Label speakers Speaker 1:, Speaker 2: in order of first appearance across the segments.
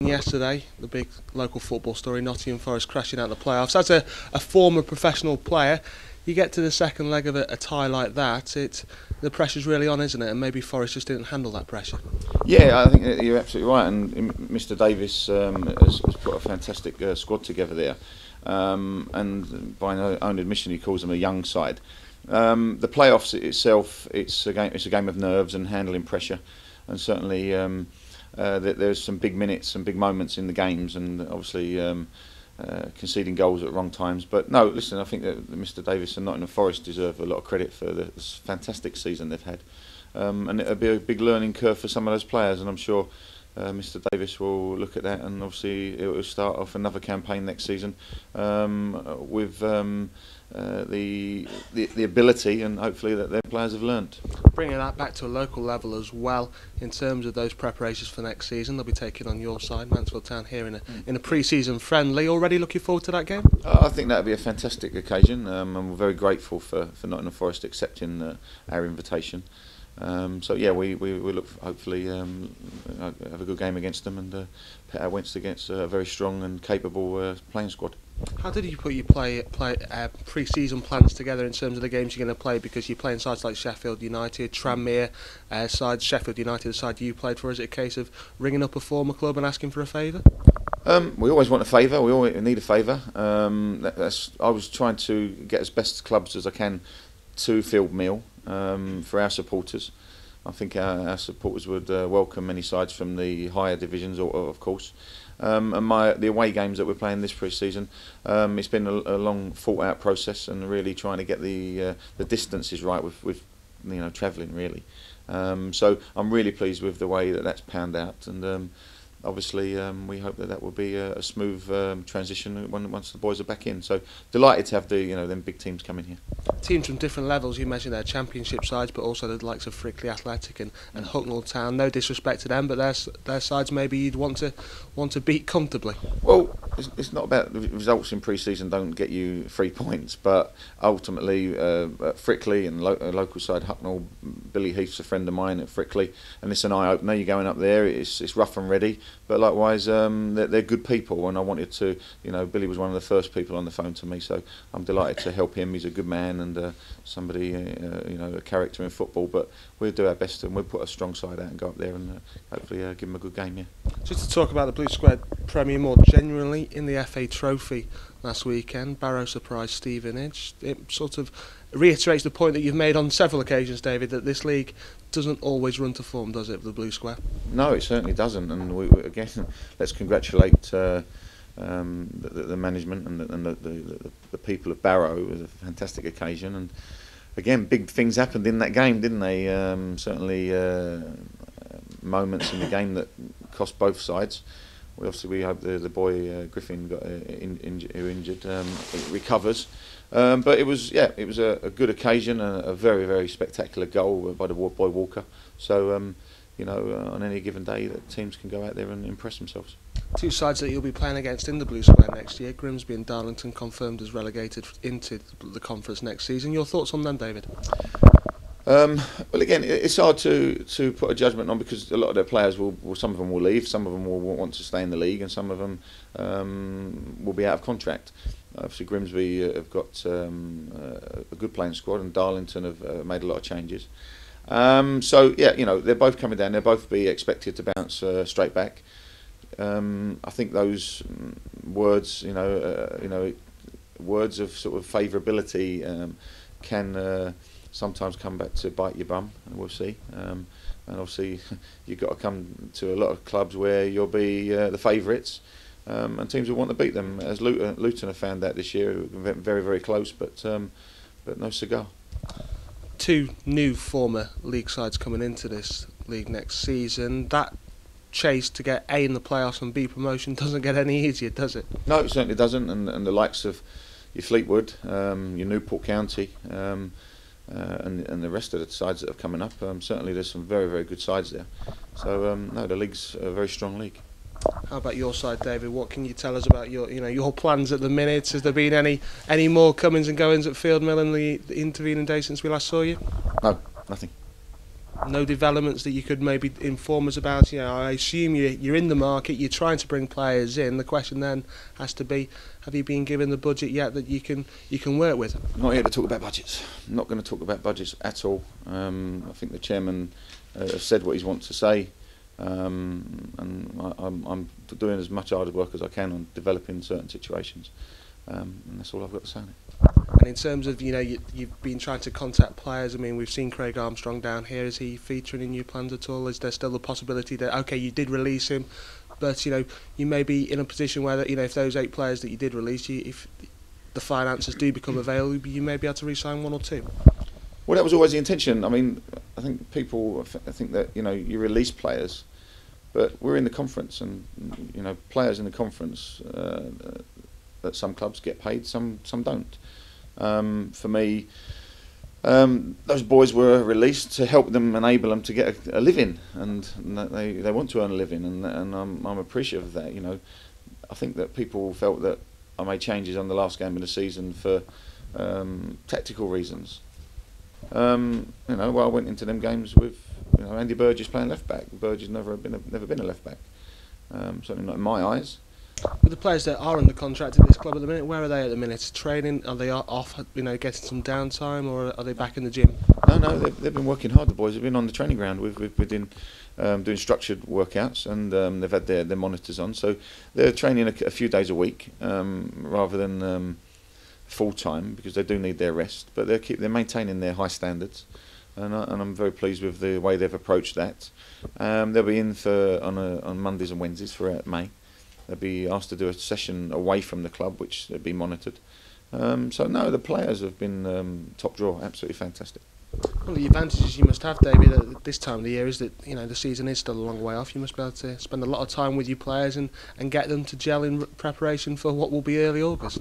Speaker 1: Yesterday, the big local football story, Nottingham Forest crashing out the playoffs. As a former professional player, you get to the second leg of a tie like that, the pressure's really on, isn't it? And maybe Forest just didn't handle that pressure.
Speaker 2: Yeah, I think that you're absolutely right. And Mr. Davis has put a fantastic squad together there. And by own admission, he calls them a young side. The playoffs itself, it's a game of nerves and handling pressure, and certainly there's some big minutes and big moments in the games, and obviously conceding goals at wrong times. But no, listen, I think that Mr. Davis and Nottingham Forest deserve a lot of credit for the fantastic season they've had, and it'll be a big learning curve for some of those players, and I'm sure Mr. Davis will look at that, and obviously it will start off another campaign next season with the ability, and hopefully that their players have learnt.
Speaker 1: Bringing that back to a local level as well, in terms of those preparations for next season, they'll be taking on your side, Mansfield Town, here in a pre-season friendly. Already looking forward to that game?
Speaker 2: I think that'll be a fantastic occasion, and we're very grateful for Nottingham Forest accepting our invitation. So yeah, we look hopefully have a good game against them, and put our wins against a very strong and capable playing squad.
Speaker 1: How did you put your pre-season plans together in terms of the games you're going to play? Because you're playing sides like Sheffield United, Tranmere, sides Sheffield United, the side you played for. Is it a case of ringing up a former club and asking for a favour?
Speaker 2: We always want a favour. We always need a favour. I was trying to get as best clubs as I can to Field Meal for our supporters. I think our supporters would welcome any sides from the higher divisions, of course. And the away games that we're playing this pre-season, it's been a long, thought-out process, and really trying to get the distances right with travelling really. So I'm really pleased with the way that's panned out, and obviously we hope that will be a smooth transition once the boys are back in. So delighted to have them big teams come in here.
Speaker 1: Teams from different levels. You mentioned their championship sides, but also the likes of Frickley Athletic and Hucknall Town. No disrespect to them, but their sides maybe you'd want to beat comfortably.
Speaker 2: Well, it's not about the results in pre-season. Don't get you 3 points, but ultimately Frickley and local side Hucknall. Billy Heath's a friend of mine at Frickley, and it's an eye opener. You're going up there. It's rough and ready. But likewise, they're good people, and I wanted to, Billy was one of the first people on the phone to me, so I'm delighted to help him. He's a good man and somebody, a character in football. But we'll do our best, and we'll put a strong side out and go up there and hopefully give them a good game. Yeah.
Speaker 1: Just to talk about the Blue Square Premier more generally, in the FA Trophy last weekend, Barrow surprised Stevenage. It sort of reiterates the point that you've made on several occasions, David, that this league doesn't always run to form, does it, the Blue Square?
Speaker 2: No, it certainly doesn't, and we again, let's congratulate the management and the people of Barrow. It was a fantastic occasion, and again, big things happened in that game, didn't they? Certainly moments in the game that cost both sides. We hope the boy Griffin got injured recovers. But it was a good occasion, a very, very spectacular goal by the boy Walker. So on any given day, that teams can go out there and impress themselves.
Speaker 1: Two sides that you'll be playing against in the Blue Square next year, Grimsby and Darlington, confirmed as relegated into the conference next season. Your thoughts on them, David?
Speaker 2: Well, again, it's hard to put a judgment on, because a lot of their players some of them will leave, some of them will want to stay in the league, and some of them will be out of contract. Obviously, Grimsby have got a good playing squad, and Darlington have made a lot of changes. So yeah, they're both coming down. They'll both be expected to bounce straight back. I think those words, words of sort of favourability can sometimes come back to bite your bum, and we'll see. And obviously, you've got to come to a lot of clubs where you'll be the favourites, and teams will want to beat them. As Luton have found that this year, very, very close, but no cigar.
Speaker 1: Two new former league sides coming into this league next season. That chase to get A in the playoffs and B promotion doesn't get any easier, does it? No,
Speaker 2: it certainly doesn't. And the likes of your Fleetwood, your Newport County, and the rest of the sides that are coming up, certainly there's some very, very good sides there. So no, the league's a very strong league.
Speaker 1: How about your side, David? What can you tell us about your plans at the minute? Has there been any more comings and goings at Field Mill in the intervening days since we last saw you?
Speaker 2: No, nothing.
Speaker 1: No developments that you could maybe inform us about? You know, I assume you're in the market, you're trying to bring players in. The question then has to be, have you been given the budget yet that you can work with?
Speaker 2: Not here to talk about budgets. I'm not going to talk about budgets at all. I think the chairman has said what he wants to say, and I'm doing as much hard work as I can on developing certain situations, and that's all I've got to say on it.
Speaker 1: And in terms of, you know, you've been trying to contact players. I mean, we've seen Craig Armstrong down here. Is he featuring in your plans at all? Is there still the possibility that, okay, you did release him, but, you know, you may be in a position where, that, you know, if those 8 players that you did release, if the finances do become available, you may be able to re-sign 1 or 2?
Speaker 2: Well, that was always the intention. I mean, I think people think that, you know, you release players, but we're in the conference, and, you know, players in the conference at some clubs get paid, some don't. For me, those boys were released to help them, enable them to get a living, and they want to earn a living, and I'm appreciative of that. You know, I think that people felt that I made changes on the last game of the season for tactical reasons. You know, well, I went into them games with, you know, Andy Burgess playing left back. Burgess never been a left back, certainly not in my eyes.
Speaker 1: With the players that are under contract at this club at the minute, where are they at the minute? Training? Are they off, you know, getting some downtime, or are they back in the gym?
Speaker 2: No, they've been working hard. The boys have been on the training ground. We've been doing structured workouts, and they've had their monitors on, so they're training a few days a week rather than full time, because they do need their rest. But they're maintaining their high standards, and I'm very pleased with the way they've approached that. They'll be in on Mondays and Wednesdays throughout May. They'll be asked to do a session away from the club, which they'll be monitored. So no, the players have been top draw, absolutely fantastic.
Speaker 1: One of the advantages you must have, David, at this time of the year is that, you know, the season is still a long way off. You must be able to spend a lot of time with your players and get them to gel in preparation for what will be early August.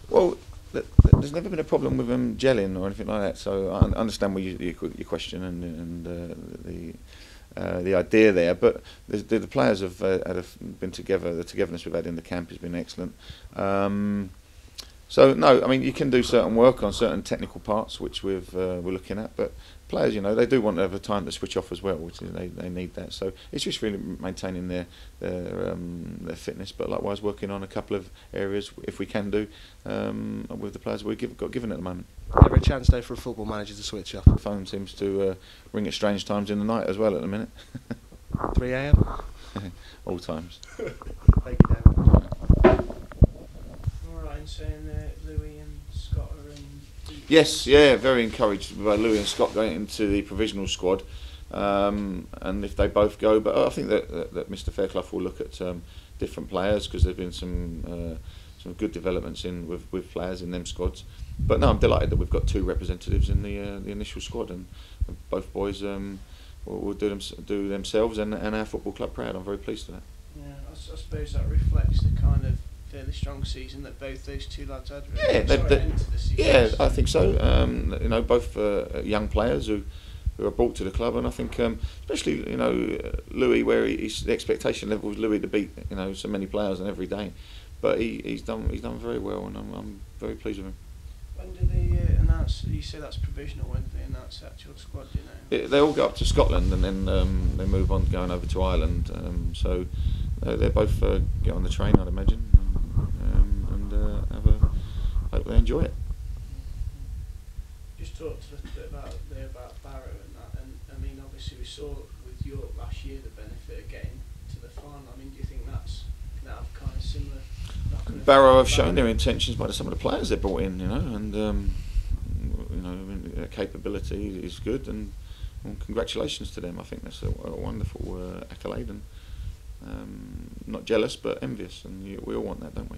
Speaker 2: Well, there's never been a problem with them gelling or anything like that. So I understand your question and the idea there, but the players have been together. The togetherness we've had in the camp has been excellent. So no, I mean, you can do certain work on certain technical parts, which we're looking at, but players, you know, they do want to have a time to switch off as well, which is, they need that. So it's just really maintaining their fitness, but likewise working on a couple of areas, if we can do, with the players we've got given at the moment.
Speaker 1: Never a chance though for a football manager to switch off.
Speaker 2: The phone seems to ring at strange times in the night as well at the minute.
Speaker 1: 3 a.m.
Speaker 2: All times.
Speaker 1: Thank you, David.
Speaker 3: All right, and saying Louis and Scott are in.
Speaker 2: Yes, yeah, very encouraged by Louis and Scott going into the provisional squad, and if they both go, but I think that Mr. Fairclough will look at different players, because there've been some good developments with players in them squads. But no, I'm delighted that we've got 2 representatives in the initial squad, and both boys will do themselves and our football club proud. I'm very pleased with that.
Speaker 3: Yeah, I suppose that reflects the kind of fairly strong season that both those 2 lads had. Really.
Speaker 2: Yeah, I think so. You know, both young players who are brought to the club, and I think especially, you know, Louis, where the expectation level was Louis to beat, you know, so many players and every day, but he's done very well, and I'm very pleased with him.
Speaker 3: When do they announce? You say that's provisional. When do they announce the actual squad? Do you know?
Speaker 2: They all go up to Scotland, and then they move on going over to Ireland. So they both get on the train, I'd imagine, and hope they enjoy it.
Speaker 3: Just talked a little bit about Barrow and that, and I mean, obviously we saw with York last year the benefit of getting to the final. I mean, do you think that's have kind of similar?
Speaker 2: Barrow have shown their intentions by some of the players they brought in, you know, and you know, I mean, their capability is good, and congratulations to them. I think that's a wonderful accolade, and not jealous but envious, and we all want that, don't we?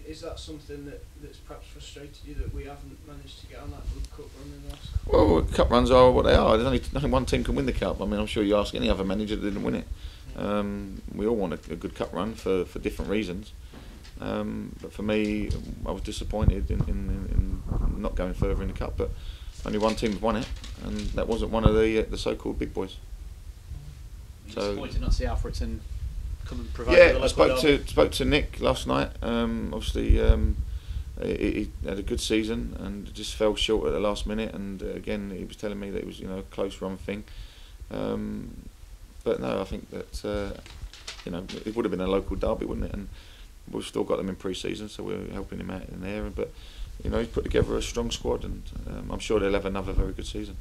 Speaker 3: Is that something that's perhaps frustrated you, that we haven't managed to get on that good cup run in the last?
Speaker 2: Well, cup runs are what they are. There's only one team can win the cup. I mean, I'm sure you ask any other manager that didn't win it. We all want a good cup run for different reasons, but for me, I was disappointed in not going further in the cup. But only one team have won it, and that wasn't one of the so-called big boys.
Speaker 4: So disappointed not to see Alfredton come and provide.
Speaker 2: Yeah, I spoke to Nick last night. Obviously, he had a good season and just fell short at the last minute. And again, he was telling me that it was a close run thing. But no, I think that it would have been a local derby, wouldn't it? And we've still got them in pre-season, so we're helping him out in there. But he's put together a strong squad, and I'm sure they'll have another very good season.